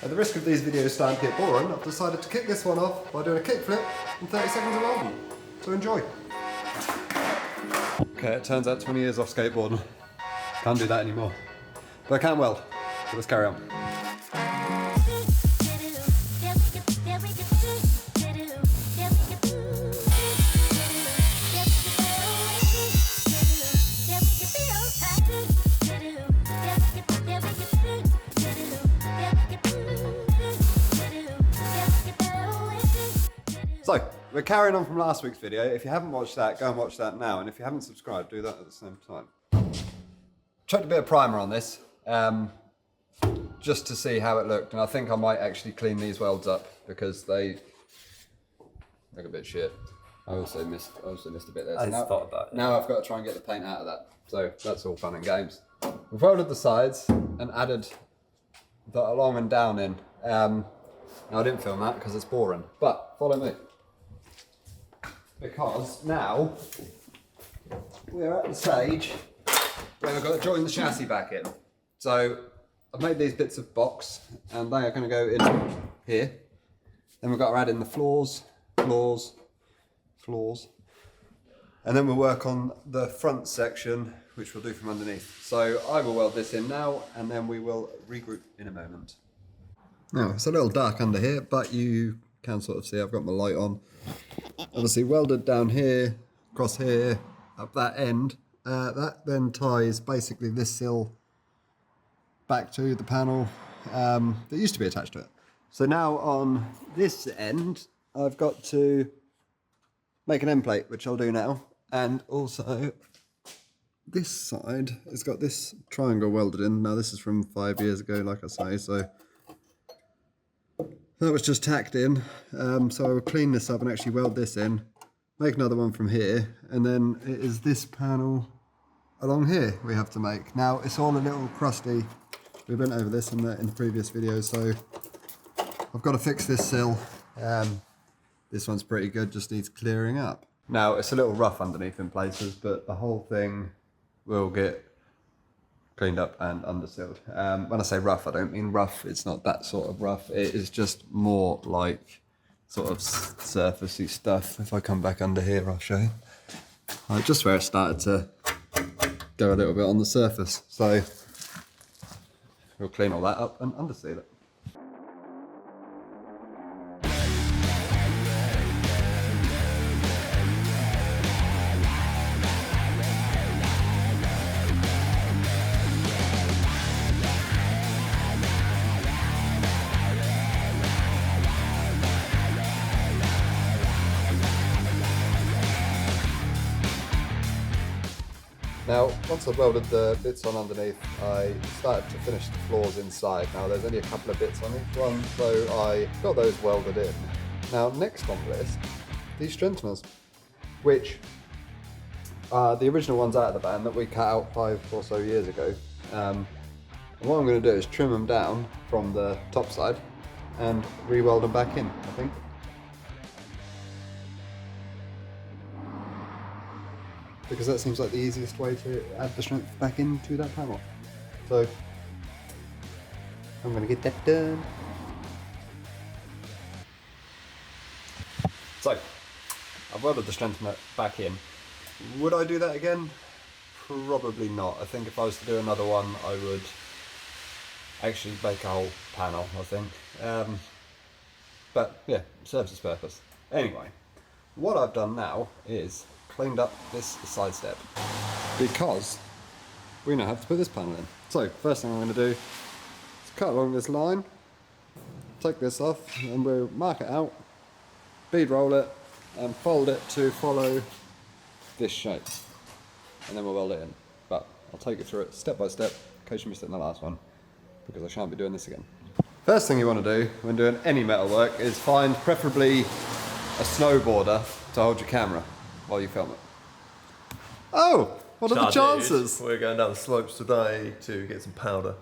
At the risk of these videos starting to get boring, I've decided to kick this one off by doing a kickflip in 30 seconds of rolling. So enjoy. Okay, it turns out 20 years off skateboarding. Can't do that anymore. But I can weld, so let's carry on. So, we're carrying on from last week's video. If you haven't watched that, go and watch that now. And if you haven't subscribed, do that at the same time. Chucked a bit of primer on this, just to see how it looked. And I think I might actually clean these welds up because they look a bit shit. I also missed a bit there. So now I've got to try and get the paint out of that. So that's all fun and games. We've welded the sides and added the along and down in. Now I didn't film that because it's boring, but follow me. Because now we're at the stage where we've got to join the chassis back in. So I've made these bits of box and they are going to go in here. Then we've got to add in the floors. And then we'll work on the front section, which we'll do from underneath. So I will weld this in now and then we will regroup in a moment. Now it's a little dark under here, but you can sort of see I've got my light on. Obviously welded down here, across here, up that end. That then ties basically this sill back to the panel that used to be attached to it. So now on this end, I've got to make an end plate, which I'll do now. And also this side has got this triangle welded in. Now this is from 5 years ago, like I say, so that was just tacked in. So I will clean this up and actually weld this in, make another one from here, and then it is this panel along here we have to make. Now it's all a little crusty. We went over this in the previous video, so I've got to fix this sill. This one's pretty good, just needs clearing up. Now it's a little rough underneath in places, but the whole thing will get cleaned up and undersealed. When I say rough, I don't mean rough. It's not that sort of rough. It is just more like sort of surfacey stuff. If I come back under here, I'll show you. Just where it started to go a little bit on the surface. So we'll clean all that up and underseal it. Now, once I've welded the bits on underneath, I started to finish the floors inside. Now, there's only a couple of bits on each one, so I got those welded in. Now, next on the list, these strengtheners, which are the original ones out of the van that we cut out 5 or so years ago. And what I'm going to do is trim them down from the top side and re-weld them back in, I think. Because that seems like the easiest way to add the strength back into that panel. So I'm going to get that done. So I've welded the strengthener back in. Would I do that again? Probably not. I think if I was to do another one, I would actually make a whole panel, I think. But yeah, it serves its purpose. Anyway, what I've done now is cleaned up this side step because we now have to put this panel in. So first thing I'm going to do is cut along this line, take this off, and we'll mark it out, bead roll it, and fold it to follow this shape, and then we'll weld it in. But I'll take you through it step by step in case you missed it in the last one, because I shan't be doing this again. First thing you want to do when doing any metal work is find preferably a snowboarder to hold your camera while you film it. Oh, what are the chances? Dude, we're going down the slopes today to get some powder.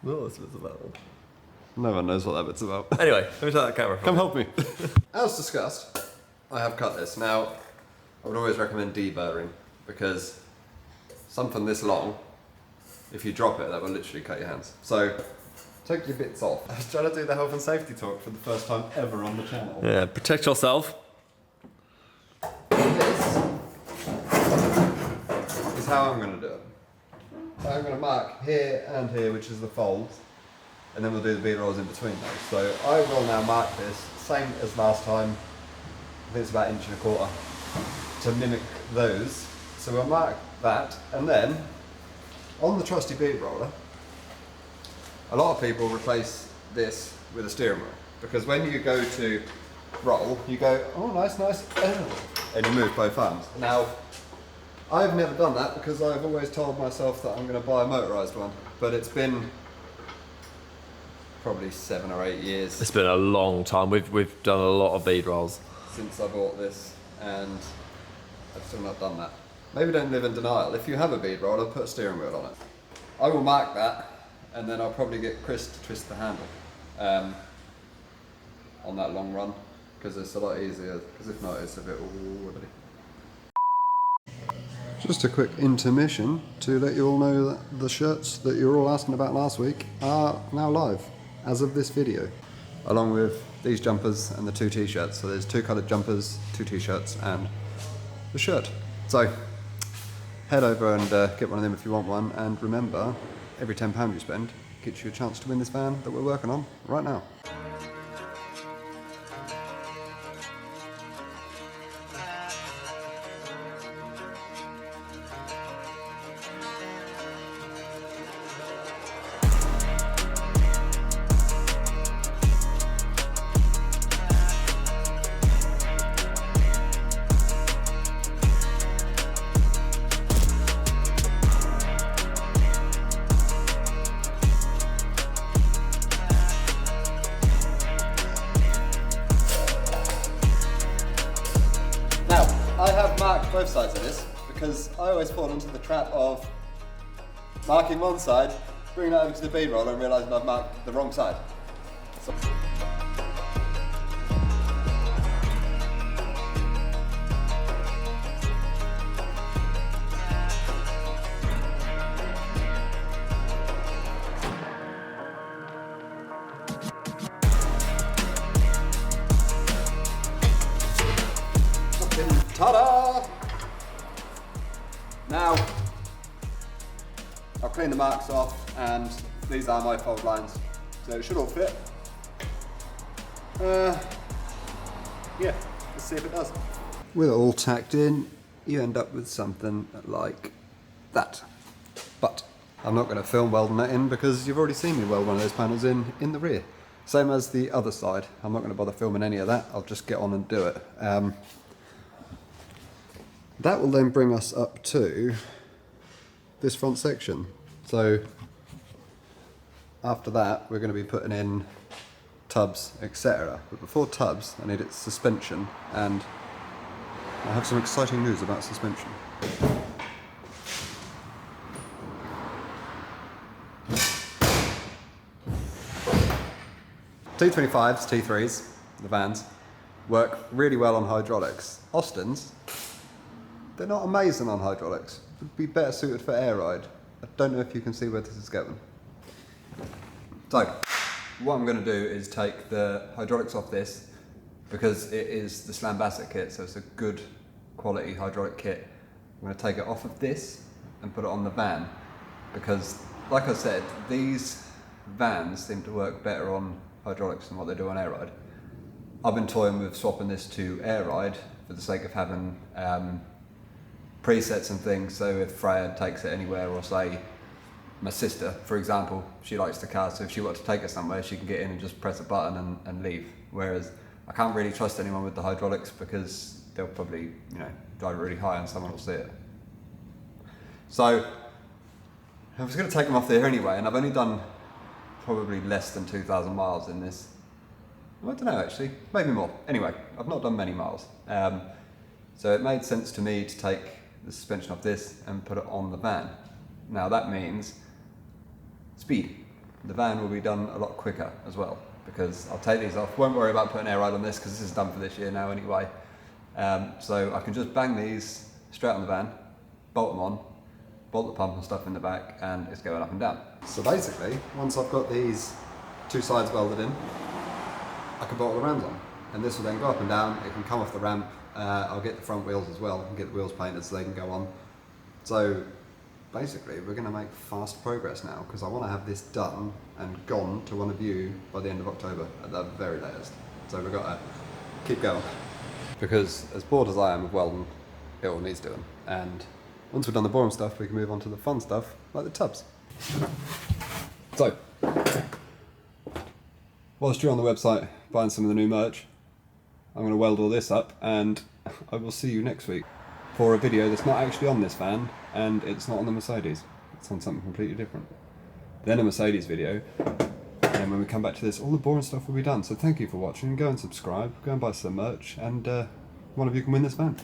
What was this about? No one knows what that bit's about. Anyway, let me take that camera from Come help me. As discussed, I have cut this. Now, I would always recommend deburring because something this long, if you drop it, that will literally cut your hands. So, take your bits off. I was trying to do the health and safety talk for the first time ever on the channel. Yeah, protect yourself. This is how I'm going to do it. So I'm going to mark here and here, which is the folds, and then we'll do the bead rolls in between those. So I will now mark this, same as last time, I think it's about 1.25 inches, to mimic those. So we'll mark that, and then on the trusty bead roller, a lot of people replace this with a steering wheel, because when you go to roll, you go, oh nice, and you move both arms. Now, I've never done that because I've always told myself that I'm going to buy a motorised one, but it's been probably 7 or 8 years. It's been a long time. We've done a lot of bead rolls Since I bought this, and I've still not done that. Maybe don't live in denial. If you have a bead roller, put a steering wheel on it. I will mark that, and then I'll probably get Chris to twist the handle on that long run, because it's a lot easier, because if not it's a bit wobbly. Just a quick intermission to let you all know that the shirts that you were all asking about last week are now live as of this video, along with these jumpers and the 2 t-shirts. So there's 2 coloured jumpers, 2 t-shirts and the shirt. So head over and get one of them if you want one, and remember, every £10 you spend gets you a chance to win this van that we're working on right now. I have marked both sides of this because I always fall into the trap of marking one side, bringing that over to the bead roller and realising I've marked the wrong side. So ta-da! Now, I'll clean the marks off, and these are my fold lines, so it should all fit. Yeah, let's see if it does. With it all tacked in, you end up with something like that. But I'm not going to film welding that in because you've already seen me weld one of those panels in the rear. Same as the other side. I'm not going to bother filming any of that, I'll just get on and do it. That will then bring us up to this front section. So after that, we're going to be putting in tubs, etc. But before tubs, I need its suspension, and I have some exciting news about suspension. T25s, T3s, the vans, work really well on hydraulics. Austins, they're not amazing on hydraulics. Would be better suited for air ride. I don't know if you can see where this is going. So, what I'm going to do is take the hydraulics off this, because it is the Slam Bassett kit, so it's a good quality hydraulic kit. I'm going to take it off of this and put it on the van, because like I said, these vans seem to work better on hydraulics than what they do on air ride. I've been toying with swapping this to air ride for the sake of having presets and things, so if Freya takes it anywhere, or say my sister, for example, she likes the car, so if she wants to take it somewhere, she can get in and just press a button and leave. Whereas I can't really trust anyone with the hydraulics, because they'll probably, drive really high and someone will see it. So I was going to take them off there anyway, and I've only done probably less than 2,000 miles in this. I don't know actually, maybe more. Anyway, I've not done many miles. So it made sense to me to take the suspension off this and put it on the van. Now that means speed. The van will be done a lot quicker as well, because I'll take these off. Won't worry about putting air ride on this, because this is done for this year now anyway. So I can just bang these straight on the van, bolt them on, bolt the pump and stuff in the back, and it's going up and down. So basically, once I've got these 2 sides welded in, I can put all the rams on. And this will then go up and down, it can come off the ramp. I'll get the front wheels as well and get the wheels painted so they can go on. So basically we're going to make fast progress now because I want to have this done and gone to one of you by the end of October at the very latest. So we've got to keep going. Because as bored as I am of welding, it all needs doing. And once we've done the boring stuff, we can move on to the fun stuff like the tubs. So, whilst you're on the website buying some of the new merch, I'm going to weld all this up and I will see you next week for a video that's not actually on this van and it's not on the Mercedes. It's on something completely different. Then a Mercedes video, and when we come back to this, all the boring stuff will be done. So thank you for watching, go and subscribe, go and buy some merch, and one of you can win this van.